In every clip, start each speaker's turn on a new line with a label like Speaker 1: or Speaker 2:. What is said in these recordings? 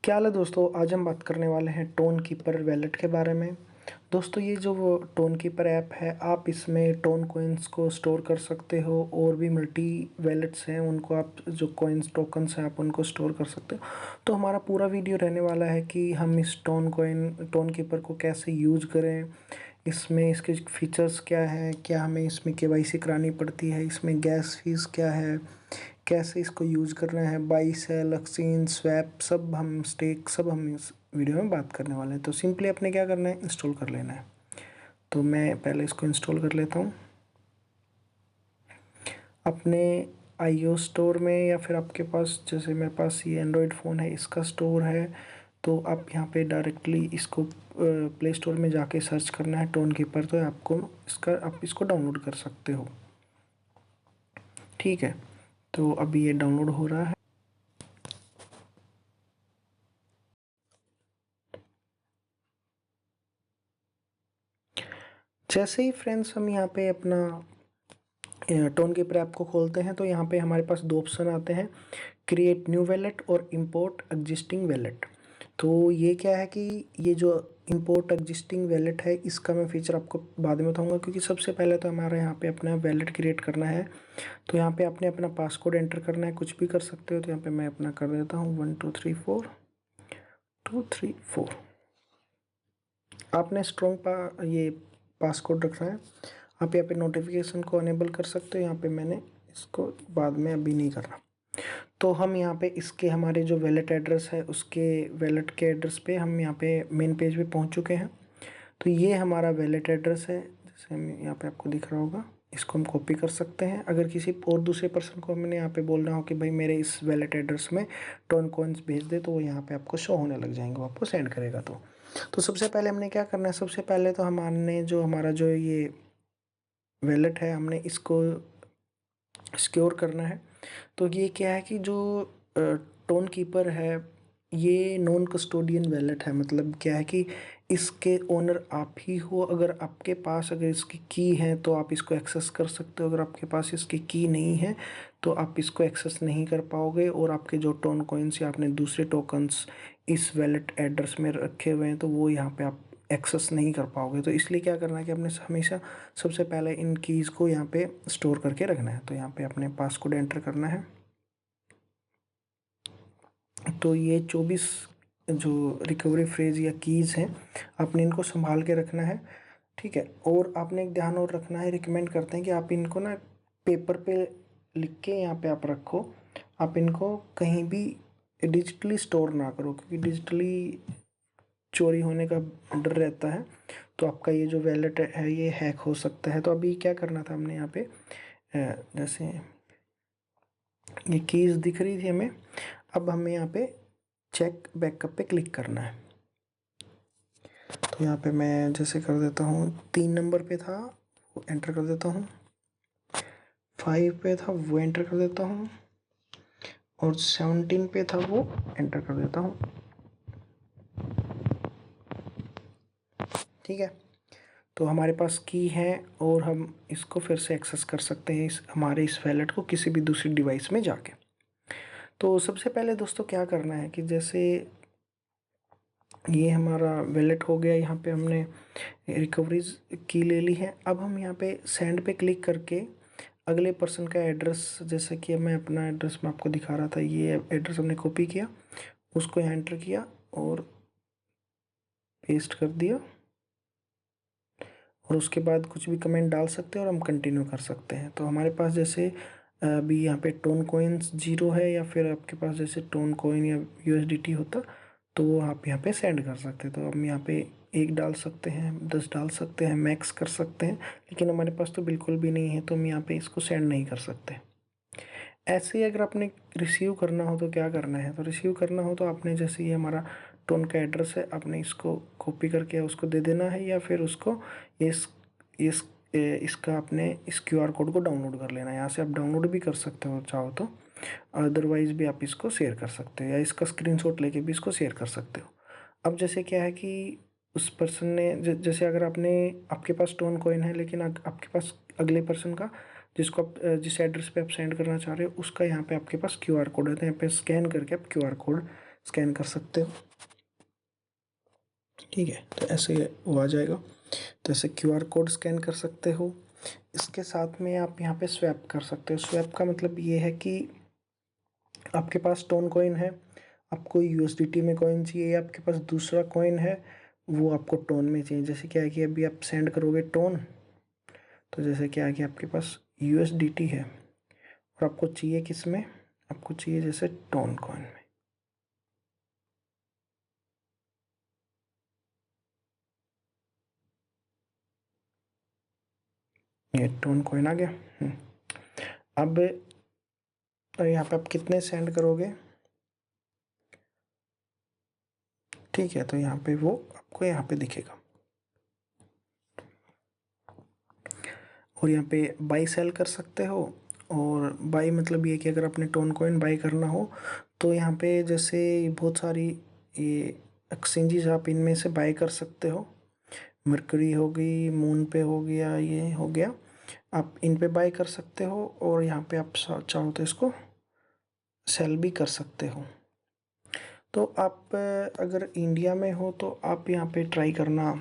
Speaker 1: क्या हाल है दोस्तों। आज हम बात करने वाले हैं टोन कीपर वैलेट के बारे में। दोस्तों ये जो वो टोन कीपर ऐप है, आप इसमें टोन कॉइन्स को स्टोर कर सकते हो और भी मल्टी वैलेट्स हैं उनको आप जो कॉइन्स टोकन्स हैं आप उनको स्टोर कर सकते हो। तो हमारा पूरा वीडियो रहने वाला है कि हम इस टोन कीपर को कैसे यूज करें, इसमें इसके फीचर्स क्या हैं, क्या हमें इसमें केवाईसी करानी पड़ती है, इसमें गैस फीस क्या है, कैसे इसको यूज़ करना है, बाई सेल एक्सचेंज स्वैप सब हम स्टेक सब हम इस वीडियो में बात करने वाले हैं। तो सिंपली अपने क्या करना है, इंस्टॉल कर लेना है। तो मैं पहले इसको इंस्टॉल कर लेता हूँ अपने आईओ स्टोर में, या फिर आपके पास जैसे मेरे पास ये एंड्रॉयड फ़ोन है इसका स्टोर है, तो आप यहाँ पे डायरेक्टली इसको प्ले स्टोर में जाके सर्च करना है टोन कीपर, तो आपको आप इसको डाउनलोड कर सकते हो। ठीक है, तो अभी ये डाउनलोड हो रहा है। जैसे ही फ्रेंड्स हम यहाँ पे अपना टोन कीपर ऐप को खोलते हैं तो यहाँ पे हमारे पास दो ऑप्शन आते हैं, क्रिएट न्यू वैलेट और इंपोर्ट एग्जिस्टिंग वैलेट। तो ये क्या है कि ये जो इंपोर्ट एग्जिस्टिंग वैलेट है इसका मैं फीचर आपको बाद में बताऊंगा, क्योंकि सबसे पहले तो हमारे यहाँ पे अपना वैलेट क्रिएट करना है। तो यहाँ पे आपने अपना पासकोड एंटर करना है, कुछ भी कर सकते हो। तो यहाँ पे मैं अपना कर देता हूँ 1234 आपने ये पासकोड रखना है। आप यहाँ पे नोटिफिकेशन को अनेबल कर सकते हो, यहाँ पे मैंने इसको बाद में अभी नहीं करना। तो हम यहाँ पे इसके हमारे जो वैलेट एड्रेस है उसके वैलेट के एड्रेस पे हम यहाँ पे मेन पेज पे पहुँच चुके हैं। तो ये हमारा वैलेट एड्रेस है, जैसे हम यहाँ पे आपको दिख रहा होगा। इसको हम कॉपी कर सकते हैं। अगर किसी और दूसरे पर्सन को हमने यहाँ पे बोलना हो कि भाई मेरे इस वैलेट एड्रेस में टोन कॉइन्स भेज दे, तो वो यहाँ पे आपको शो होने लग जाएंगे, वो आपको सेंड करेगा। तो सबसे पहले हमने क्या करना है, सबसे पहले तो हमने जो हमारा जो ये वैलेट है हमने इसको सिक्योर करना है। तो ये क्या है कि जो टोन कीपर है ये नॉन कस्टोडियन वैलेट है। मतलब क्या है कि इसके ओनर आप ही हो। अगर आपके पास अगर इसकी की है तो आप इसको एक्सेस कर सकते हो, अगर आपके पास इसकी की नहीं है तो आप इसको एक्सेस नहीं कर पाओगे। और आपके जो टोन कॉइन्स या आपने दूसरे टोकन्स इस वैलेट एड्रेस में रखे हुए हैं तो वो यहाँ पे आप एक्सेस नहीं कर पाओगे। तो इसलिए क्या करना है कि आपने हमेशा सबसे पहले इन कीज़ को यहाँ पे स्टोर करके रखना है। तो यहाँ पे अपने पासकोड एंटर करना है। तो ये 24 जो रिकवरी फ्रेज या कीज़ हैं आपने इनको संभाल के रखना है। ठीक है, और आपने एक ध्यान और रखना है, रिकमेंड करते हैं कि आप इनको ना पेपर पे लिख के यहाँ पे आप रखो। आप इनको कहीं भी डिजिटली स्टोर ना करो, क्योंकि डिजिटली चोरी होने का डर रहता है। तो आपका ये जो वैलेट है ये हैक हो सकता है। तो अभी क्या करना था हमने यहाँ पे जैसे ये कीज़ दिख रही थी हमें, अब हमें यहाँ पे चेक बैकअप पे क्लिक करना है। तो यहाँ पे मैं जैसे कर देता हूँ 3 नंबर पे था वो एंटर कर देता हूँ, 5 पे था वो एंटर कर देता हूँ, और 17 पे था वो एंटर कर देता हूँ। ठीक है, तो हमारे पास की है और हम इसको फिर से एक्सेस कर सकते हैं हमारे इस वैलेट को किसी भी दूसरी डिवाइस में जाके। तो सबसे पहले दोस्तों क्या करना है कि जैसे ये हमारा वैलेट हो गया, यहाँ पे हमने रिकवरीज की ले ली है। अब हम यहाँ पे सेंड पे क्लिक करके अगले पर्सन का एड्रेस, जैसे कि मैं अपना एड्रेस मैं आपको दिखा रहा था, ये एड्रेस हमने कॉपी किया, उसको यहाँ एंटर किया और पेस्ट कर दिया, और उसके बाद कुछ भी कमेंट डाल सकते हैं और हम कंटिन्यू कर सकते हैं। तो हमारे पास जैसे अभी यहाँ पे टोन कॉइन्स 0 है, या फिर आपके पास जैसे टोन कॉइन या यूएसडीटी होता तो वो आप यहाँ पे सेंड कर सकते हैं। तो हम यहाँ पे 1 डाल सकते हैं, 10 डाल सकते हैं, मैक्स कर सकते हैं, लेकिन हमारे पास तो बिल्कुल भी नहीं है तो हम यहाँ पे इसको सेंड नहीं कर सकते। ऐसे ही अगर आपने रिसीव करना हो तो क्या करना है, तो रिसीव करना हो तो आपने जैसे ये हमारा टोन का एड्रेस है, आपने इसको कॉपी करके उसको दे देना है, या फिर उसको इस इस इसका आपने इस क्यूआर कोड को डाउनलोड कर लेना है। यहाँ से आप डाउनलोड भी कर सकते हो चाहो तो, अदरवाइज़ भी आप इसको शेयर कर सकते हो, या इसका स्क्रीनशॉट लेके भी इसको शेयर कर सकते हो। अब जैसे क्या है कि उस पर्सन ने जैसे अगर आपके पास टोन कॉइन है, लेकिन आपके पास अगले पर्सन का जिसको आप जिस एड्रेस पे आप सेंड करना चाह रहे हो उसका यहाँ पे आपके पास क्यूआर कोड है, तो यहाँ पे स्कैन करके आप क्यूआर कोड स्कैन कर सकते हो। ठीक है, तो ऐसे वो आ जाएगा। तो ऐसे QR कोड स्कैन कर सकते हो। इसके साथ में आप यहाँ पे स्वैप कर सकते हो। स्वैप का मतलब ये है कि आपके पास टोन कॉइन है, आपको USDT में कॉइन चाहिए, या आपके पास दूसरा कॉइन है वो आपको टोन में चाहिए। जैसे क्या है कि अभी आप सेंड करोगे टोन, तो जैसे क्या है कि आपके पास USDT है और आपको चाहिए किस में, आपको चाहिए जैसे टोन कॉइन में। ये टोन कॉइन आ गया। अब तो यहाँ पे आप कितने सेंड करोगे, ठीक है, तो यहाँ पे वो आपको यहाँ पे दिखेगा। और यहाँ पे बाई सेल कर सकते हो। और बाई मतलब ये कि अगर आपने टोन कॉइन बाई करना हो तो यहाँ पे जैसे बहुत सारी ये एक्सचेंजेस आप इनमें से बाई कर सकते हो। मरकरी हो गई, मून पे हो गया, ये हो गया, आप इन पे बाई कर सकते हो। और यहाँ पे आप चाहो तो इसको सेल भी कर सकते हो। तो आप अगर इंडिया में हो तो आप यहाँ पे ट्राई करना,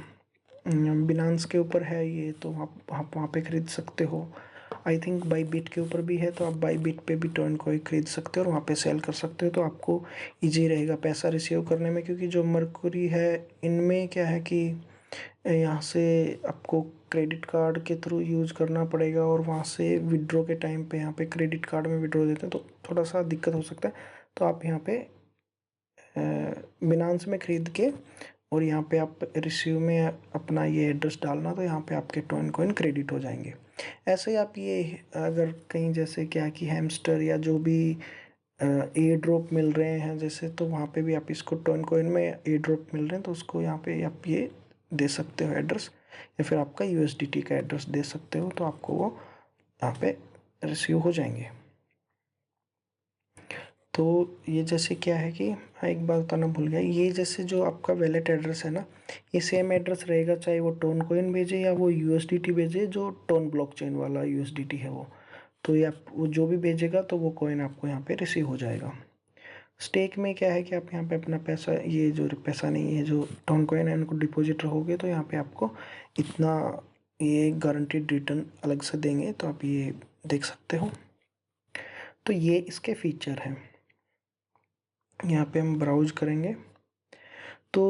Speaker 1: बिनांस के ऊपर है ये, तो आप वहाँ पे ख़रीद सकते हो। आई थिंक बाईबिट के ऊपर भी है, तो आप बाईबिट पे भी टोन कॉइन खरीद सकते हो और वहाँ पे सेल कर सकते हो। तो आपको इजी रहेगा पैसा रिसीव करने में, क्योंकि जो मरकुरी है इनमें क्या है कि यहाँ से आपको क्रेडिट कार्ड के थ्रू यूज़ करना पड़ेगा, और वहाँ से विड्रॉ के टाइम पे यहाँ पे क्रेडिट कार्ड में विड्रॉ देते हैं तो थोड़ा सा दिक्कत हो सकता है। तो आप यहाँ पे बिनांस में ख़रीद के, और यहाँ पे आप रिसीव में अपना ये एड्रेस डालना, तो यहाँ पे आपके टोन कॉइन क्रेडिट हो जाएंगे। ऐसे ही आप ये अगर कहीं जैसे क्या कि हैमस्टर या जो भी एयर ड्रॉप मिल रहे हैं जैसे, तो वहाँ पे भी आप इसको टोन कॉइन में एयर ड्रॉप मिल रहे हैं तो उसको यहाँ पे आप ये दे सकते हो एड्रेस, या फिर आपका USDT का एड्रेस दे सकते हो, तो आपको वो यहाँ पे रिसीव हो जाएंगे। तो ये जैसे क्या है कि हाँ, एक बात बताना भूल गया, ये जैसे जो आपका वैलेट एड्रेस है ना, ये सेम एड्रेस रहेगा चाहे वो टोन कॉइन भेजे या वो USDT भेजे, जो टोन ब्लॉकचेन वाला USDT है वो। तो ये आप वो जो भी भेजेगा तो वो कॉइन आपको यहाँ पे रिसीव हो जाएगा। स्टेक में क्या है कि आप यहाँ पे अपना पैसा, ये जो पैसा नहीं है जो टोन कॉइन है उनको डिपॉजिट रहोगे, तो यहाँ पे आपको इतना ये गारंटीड रिटर्न अलग से देंगे, तो आप ये देख सकते हो। तो ये इसके फीचर हैं। यहाँ पे हम ब्राउज करेंगे तो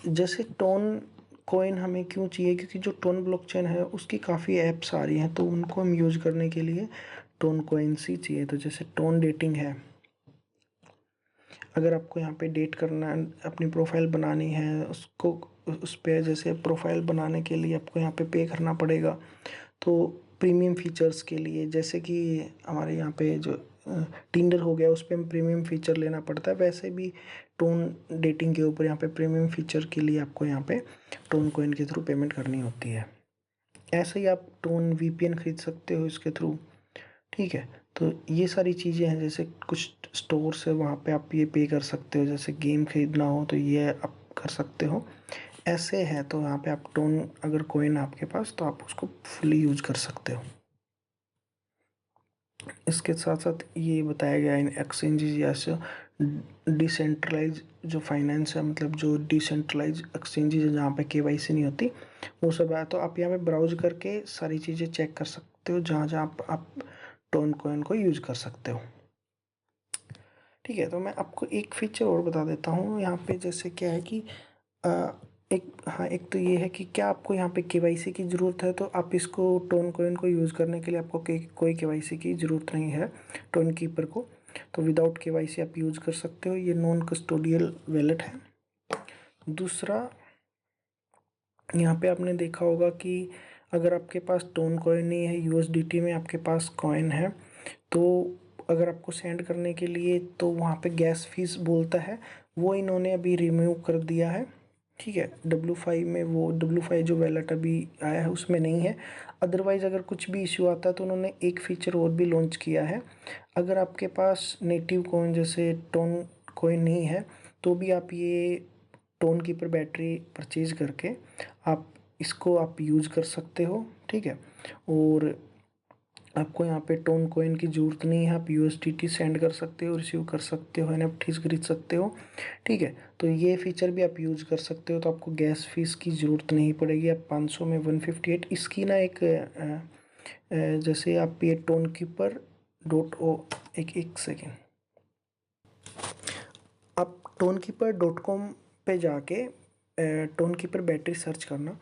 Speaker 1: जैसे टोन कॉइन हमें क्यों चाहिए, क्योंकि जो टोन ब्लॉकचेन है उसकी काफ़ी ऐप्स आ रही हैं, तो उनको हम यूज़ करने के लिए टोन कॉइन्स ही चाहिए। तो जैसे टोन डेटिंग है, अगर आपको यहाँ पे डेट करना, अपनी प्रोफाइल बनानी है उसको, उस पर जैसे प्रोफाइल बनाने के लिए आपको यहाँ पे करना पड़ेगा। तो प्रीमियम फीचर्स के लिए, जैसे कि हमारे यहाँ पे जो टिंडर हो गया उस पर हम प्रीमियम फ़ीचर लेना पड़ता है, वैसे भी टोन डेटिंग के ऊपर यहाँ पे प्रीमियम फ़ीचर के लिए आपको यहाँ पे टोन कॉइन के थ्रू पेमेंट करनी होती है। ऐसे ही आप टोन VPN खरीद सकते हो इसके थ्रू। ठीक है, तो ये सारी चीज़ें हैं। जैसे कुछ स्टोर्स है वहाँ पे आप ये पे कर सकते हो, जैसे गेम खरीदना हो तो ये आप कर सकते हो। ऐसे है, तो यहाँ पे आप टोन अगर कॉइन है आपके पास तो आप उसको फुली यूज कर सकते हो। इसके साथ साथ ये बताया गया इन एक्सचेंजेस या डिसेंट्रलाइज जो फाइनेंस है, मतलब जो डिसेंट्रलाइज एक्सचेंजेस है जहाँ पे KYC नहीं होती, वो सब है। तो आप यहाँ पे ब्राउज करके सारी चीज़ें चेक कर सकते हो जहाँ जहाँ आप टोन कॉइन को यूज कर सकते हो। ठीक है, तो मैं आपको एक फीचर और बता देता हूँ यहाँ पे। जैसे क्या है कि एक तो ये है कि क्या आपको यहाँ पे KYC की ज़रूरत है, तो आप इसको टोन कॉइन को यूज़ करने के लिए आपको कोई KYC की ज़रूरत नहीं है टोन कीपर को। तो विदाउट KYC आप यूज़ कर सकते हो। ये नॉन कस्टोडियल वैलेट है। दूसरा, यहाँ पे आपने देखा होगा कि अगर आपके पास टोन कॉइन नहीं है, USDT में आपके पास कॉइन है, तो अगर आपको सेंड करने के लिए तो वहाँ पे गैस फीस बोलता है, वो इन्होंने अभी रिमूव कर दिया है। ठीक है, W5 में, वो W5 जो वैलेट अभी आया है उसमें नहीं है। अदरवाइज़ अगर कुछ भी इश्यू आता है तो उन्होंने एक फ़ीचर और भी लॉन्च किया है। अगर आपके पास नेटिव कॉइन जैसे टोन कॉइन नहीं है तो भी आप ये टोन कीपर बैटरी परचेज करके आप इसको आप यूज़ कर सकते हो। ठीक है, और आपको यहाँ पे टोन कॉइन की ज़रूरत नहीं है, आप यूएसडीटी सेंड कर सकते हो, रिसीव कर सकते हो, एनएफटीज खरीद सकते हो। ठीक है, तो ये फीचर भी आप यूज़ कर सकते हो। तो आपको गैस फीस की ज़रूरत नहीं पड़ेगी। आप 500 में 158 इसकी ना एक जैसे आप ये टोन कीपर डॉट ओ एक सेकेंड, आप टोन कीपर .com पे जाके टोन कीपर बैटरी सर्च करना,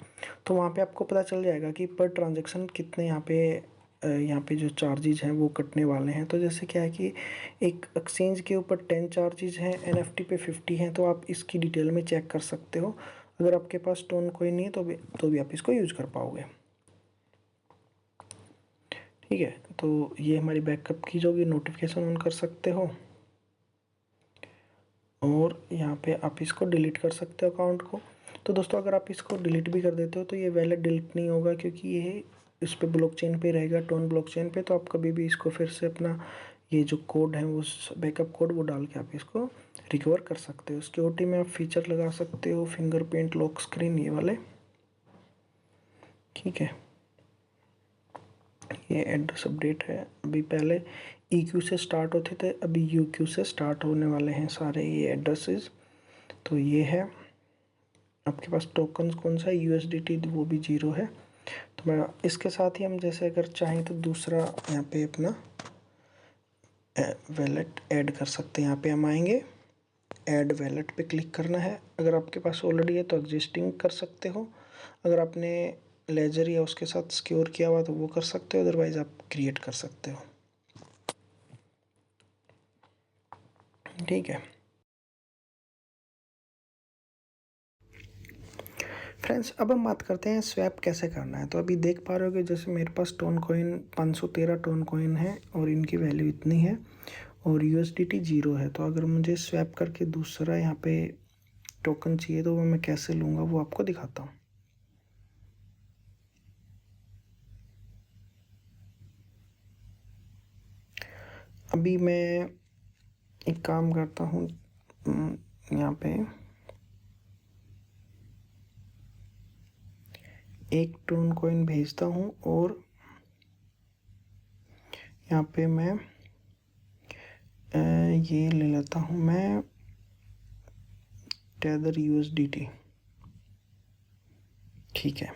Speaker 1: तो वहाँ पे आपको पता चल जाएगा कि पर ट्रांजैक्शन कितने यहाँ पे जो चार्जेज हैं वो कटने वाले हैं। तो जैसे क्या है कि एक एक्सचेंज के ऊपर 10 चार्जेज हैं, एनएफटी पे 50 हैं। तो आप इसकी डिटेल में चेक कर सकते हो। अगर आपके पास टोन कोई नहीं है तो भी आप इसको यूज़ कर पाओगे। ठीक है, तो ये हमारी बैकअप की जो नोटिफिकेशन ऑन कर सकते हो, और यहाँ पे आप इसको डिलीट कर सकते हो अकाउंट को। तो दोस्तों अगर आप इसको डिलीट भी कर देते हो तो ये वैलेट डिलीट नहीं होगा, क्योंकि ये इस पे ब्लॉकचेन पे रहेगा, टोन ब्लॉकचेन पे। तो आप कभी भी इसको फिर से अपना ये जो कोड है वो बैकअप कोड वो डाल के आप इसको रिकवर कर सकते हो। सिक्योरिटी में आप फीचर लगा सकते हो, फिंगरप्रिंट लॉक स्क्रीन, ये वाले। ठीक है, ये एड्रेस अपडेट है। अभी पहले EQ से स्टार्ट होते थे, अभी UQ से स्टार्ट होने वाले हैं सारे ये एड्रेसेस। तो ये है, आपके पास टोकन कौन सा है, USDT, वो भी 0 है। तो मैं इसके साथ ही हम जैसे अगर चाहें तो दूसरा यहाँ पे अपना वैलेट ऐड कर सकते हैं। यहाँ पे हम आएंगे, ऐड वैलेट पे क्लिक करना है। अगर आपके पास ऑलरेडी है तो एग्जिस्टिंग कर सकते हो, अगर आपने लेजर या उसके साथ सिक्योर किया हुआ तो वो कर सकते हो, अदरवाइज आप क्रिएट कर सकते हो। ठीक है फ्रेंड्स, अब हम बात करते हैं स्वैप कैसे करना है। तो अभी देख पा रहे हो कि जैसे मेरे पास टोन कॉइन 513 टोन कॉइन है और इनकी वैल्यू इतनी है, और USDT 0 है। तो अगर मुझे स्वैप करके दूसरा यहाँ पे टोकन चाहिए तो वो मैं कैसे लूँगा वो आपको दिखाता हूँ। अभी मैं एक काम करता हूँ, यहाँ पे एक टोन कॉइन भेजता हूँ, और यहाँ पे मैं ये ले लेता हूँ मैं टेदर USDT। ठीक है,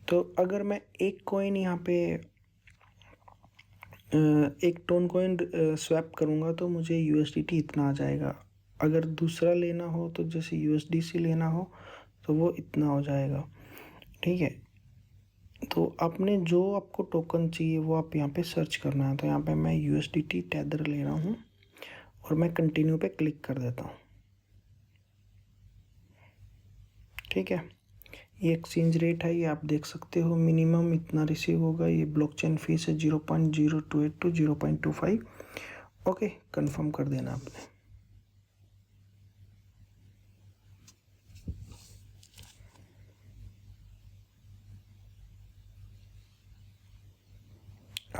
Speaker 1: तो अगर मैं एक कॉइन यहाँ पे एक टोन कॉइन स्वैप करूँगा तो मुझे USDT इतना आ जाएगा। अगर दूसरा लेना हो तो जैसे USDC लेना हो तो वो इतना हो जाएगा। ठीक है, तो आपने जो आपको टोकन चाहिए वो आप यहाँ पे सर्च करना है। तो यहाँ पे मैं USDT टेदर ले रहा हूँ और मैं कंटिन्यू पे क्लिक कर देता हूँ। ठीक है, ये एक्सचेंज रेट है, ये आप देख सकते हो, मिनिमम इतना रिसीव होगा। ये ब्लॉकचेन फीस है 0.0282 टू 0.25। ओके, कंफर्म कर देना आपने।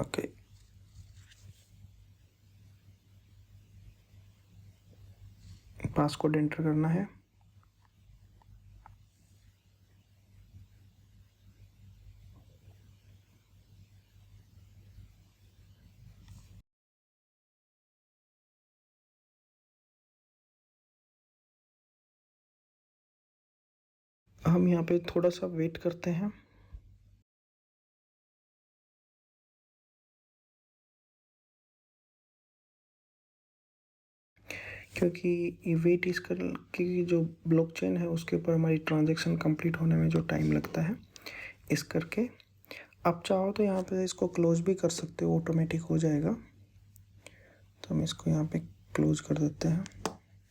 Speaker 1: ओके, पासकोड एंटर करना है। हम यहाँ पे थोड़ा सा वेट करते हैं। क्योंकि वेट इस कर की जो ब्लॉकचेन है उसके ऊपर हमारी ट्रांजैक्शन कंप्लीट होने में जो टाइम लगता है, इस करके आप चाहो तो यहाँ पे इसको क्लोज भी कर सकते हो, ऑटोमेटिक हो जाएगा। तो हम इसको यहाँ पे क्लोज कर देते हैं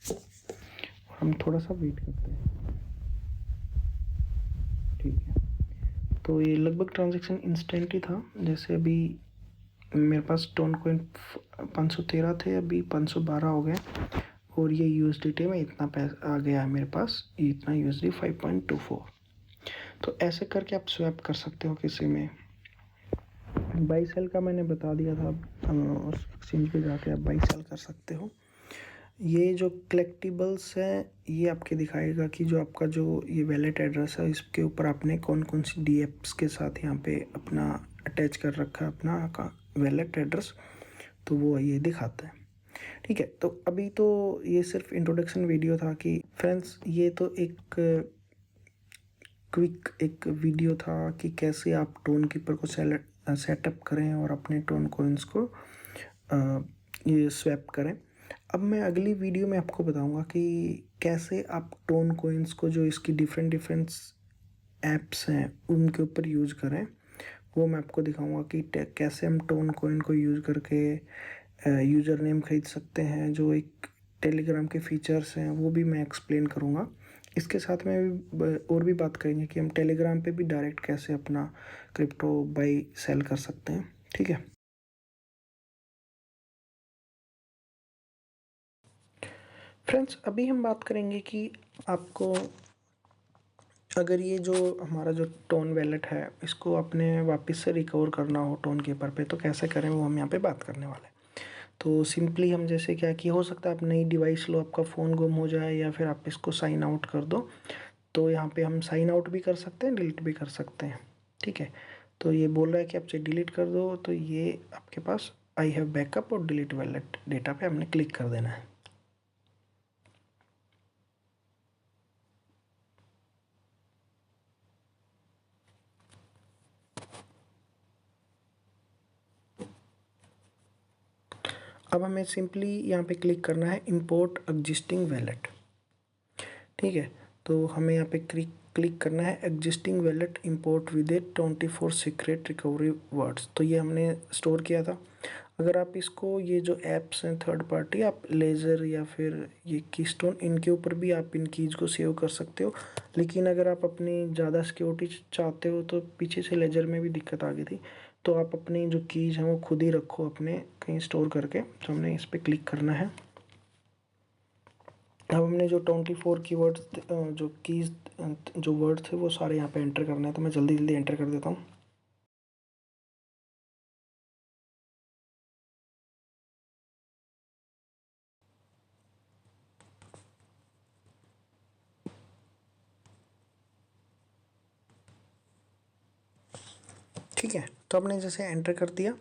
Speaker 1: और हम थोड़ा सा वेट करते हैं। ठीक है, तो ये लगभग ट्रांजैक्शन इंस्टेंट ही था। जैसे अभी मेरे पास टोन कॉइन 513 थे, अभी 512 हो गए, और ये USDT में इतना पैसा आ गया है मेरे पास, इतना USD 5.24। तो ऐसे करके आप स्वैप कर सकते हो किसी में। बाई सेल का मैंने बता दिया था, उस एक्सचेंज पे जाके आप बाई सेल कर सकते हो। ये जो कलेक्टिबल्स है ये आपके दिखाएगा कि जो आपका जो ये वैलेट एड्रेस है इसके ऊपर आपने कौन कौन सी DApps के साथ यहाँ पे अपना अटैच कर रखा है अपना का वैलेट एड्रेस, तो वो ये दिखाता है। ठीक है, तो अभी तो ये सिर्फ इंट्रोडक्शन वीडियो था कि फ्रेंड्स ये तो एक क्विक एक वीडियो था कि कैसे आप टोन कीपर को सेटअप करें और अपने टोन कोइंस को ये स्वैप करें। अब मैं अगली वीडियो में आपको बताऊंगा कि कैसे आप टोन कोइंस को, जो इसकी डिफरेंट डिफरेंट ऐप्स हैं उनके ऊपर यूज़ करें। वो मैं आपको दिखाऊंगा कि कैसे हम टोन कोइन को यूज़ करके यूज़र नेम खरीद सकते हैं। जो एक टेलीग्राम के फीचर्स हैं वो भी मैं एक्सप्लेन करूंगा। इसके साथ में भी और भी बात करेंगे कि हम टेलीग्राम पे भी डायरेक्ट कैसे अपना क्रिप्टो बाई सेल कर सकते हैं। ठीक है फ्रेंड्स, अभी हम बात करेंगे कि आपको अगर ये जो हमारा जो टोन वैलेट है इसको अपने वापस से रिकवर करना हो टोन कीपर पे, तो कैसे करें वो हम यहाँ पे बात करने वाले हैं। तो सिंपली हम जैसे क्या कि हो सकता है आप नई डिवाइस लो, आपका फ़ोन गुम हो जाए या फिर आप इसको साइन आउट कर दो, तो यहाँ पे हम साइन आउट भी कर सकते हैं, डिलीट भी कर सकते हैं। ठीक है, तो ये बोल रहा है कि आप चाहे डिलीट कर दो, तो ये आपके पास आई हैव बैकअप और डिलीट वैलेट डेटा पे हमने क्लिक कर देना है। अब हमें सिंपली यहाँ पे क्लिक करना है इंपोर्ट एग्जिस्टिंग वैलेट। ठीक है, तो हमें यहाँ पे क्लिक करना है existing wallet import with A 24 secret recovery words. तो ये हमने स्टोर किया था। अगर आप इसको, ये जो ऐप्स हैं थर्ड पार्टी, आप लेज़र या फिर ये कीस्टोन, इनके ऊपर भी आप इन कीज़ को सेव कर सकते हो। लेकिन अगर आप अपनी ज़्यादा सिक्योरिटी चाहते हो, तो पीछे से लेज़र में भी दिक्कत आ गई थी, तो आप अपनी जो कीज़ हैं वो खुद ही रखो अपने कहीं स्टोर करके। तो हमने इस पर क्लिक करना है। अब हमने जो 24 कीवर्ड्स जो कीज़ जो वर्ड थे वो सारे यहाँ पे एंटर करने हैं, तो मैं जल्दी जल्दी एंटर कर देता हूँ। ठीक है, तो आपने जैसे एंटर कर दिया,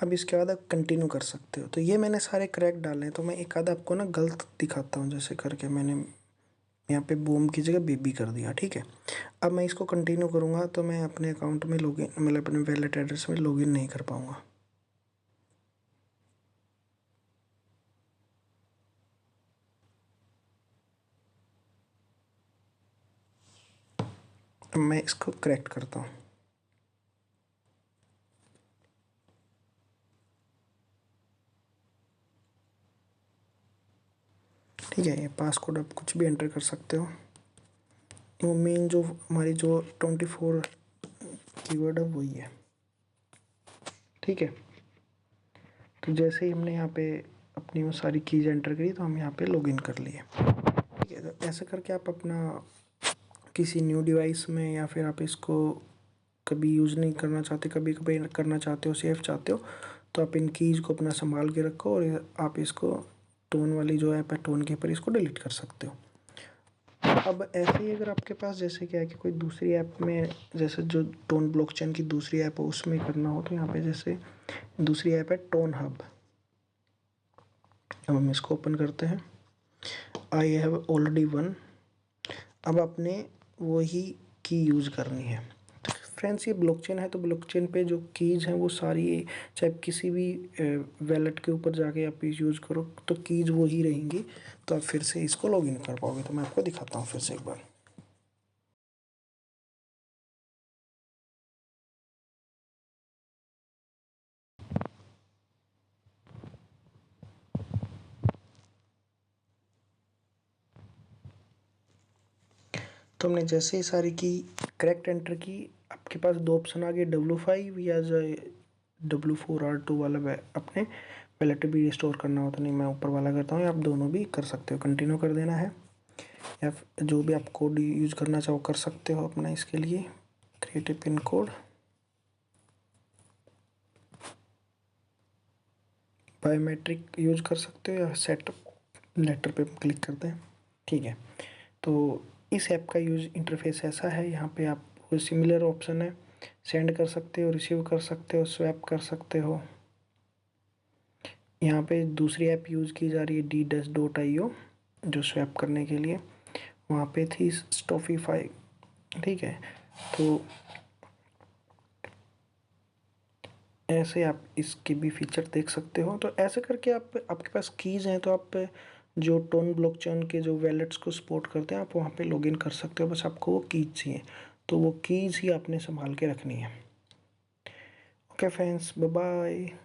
Speaker 1: अब इसके बाद आप कंटिन्यू कर सकते हो। तो ये मैंने सारे करेक्ट डाले हैं, तो मैं एक आधा आपको ना गलत दिखाता हूँ, जैसे करके मैंने यहाँ पे बूम की जगह बेबी कर दिया। ठीक है, अब मैं इसको कंटिन्यू करूँगा तो मैं अपने अकाउंट में लॉगिन, मतलब अपने वैलेट एड्रेस में लॉगिन नहीं कर पाऊँगा। अब मैं इसको करेक्ट करता हूँ। ठीक है, ये पासकोड आप कुछ भी एंटर कर सकते हो। वो मेन जो हमारी जो 24 कीवर्ड है वही है। ठीक है, तो जैसे ही हमने यहाँ पे अपनी वो सारी कीज एंटर करी, तो हम यहाँ पे लॉगिन कर लिए। ठीक है, तो ऐसे करके आप अपना किसी न्यू डिवाइस में, या फिर आप इसको कभी यूज़ नहीं करना चाहते, कभी कभी करना चाहते हो, सेफ चाहते हो, तो आप इन कीज़ को अपना संभाल के रखो और आप इसको टोन वाली जो ऐप है टोन के ऊपर, इसको डिलीट कर सकते हो। अब ऐसे ही अगर आपके पास जैसे क्या है कि कोई दूसरी ऐप में, जैसे जो टोन ब्लॉकचेन की दूसरी ऐप हो उसमें करना हो, तो यहाँ पे जैसे दूसरी ऐप है टोन हब। अब हम इसको ओपन करते हैं। I have already one. अब आपने वही की यूज़ करनी है। तो फ्रेंड्स, ये ब्लॉकचेन है, तो ब्लॉकचेन पे जो कीज़ हैं वो सारी, चाहे किसी भी वैलेट के ऊपर जाके आप यूज़ करो तो कीज़ वही रहेंगी, तो आप फिर से इसको लॉगिन कर पाओगे। तो मैं आपको दिखाता हूँ फिर से एक बार। तो हमने जैसे ही सारी की करेक्ट एंटर की, आपके पास दो ऑप्शन आ गए, W5 या W4R2 वाला अपने वैलेट भी रिस्टोर करना हो, तो नहीं मैं ऊपर वाला करता हूँ। आप दोनों भी कर सकते हो, कंटिन्यू कर देना है, या जो भी आप कोड यूज़ करना चाहो कर सकते हो अपना। इसके लिए create a pin code, biometric use कर सकते हो, या सेटअप लेटर पे क्लिक करते हैं। ठीक है, तो इस ऐप का यूज इंटरफेस ऐसा है। यहाँ पे आप सिमिलर ऑप्शन है, सेंड कर सकते हो, रिसीव कर सकते हो, स्वैप कर सकते हो। यहाँ पे दूसरी ऐप यूज़ की जा रही है ddash.io जो स्वैप करने के लिए, वहाँ पे थी स्टॉफीफाई। ठीक है, तो ऐसे आप इसके भी फीचर देख सकते हो। तो ऐसे करके आपके पास कीज़ हैं, तो आप जो टोन ब्लॉकचेन के जो वैलेट्स को सपोर्ट करते हैं आप वहाँ पे लॉगिन कर सकते हो। बस आपको वो कीज़ चाहिए, तो वो कीज़ ही आपने संभाल के रखनी है। Okay friends, bye bye.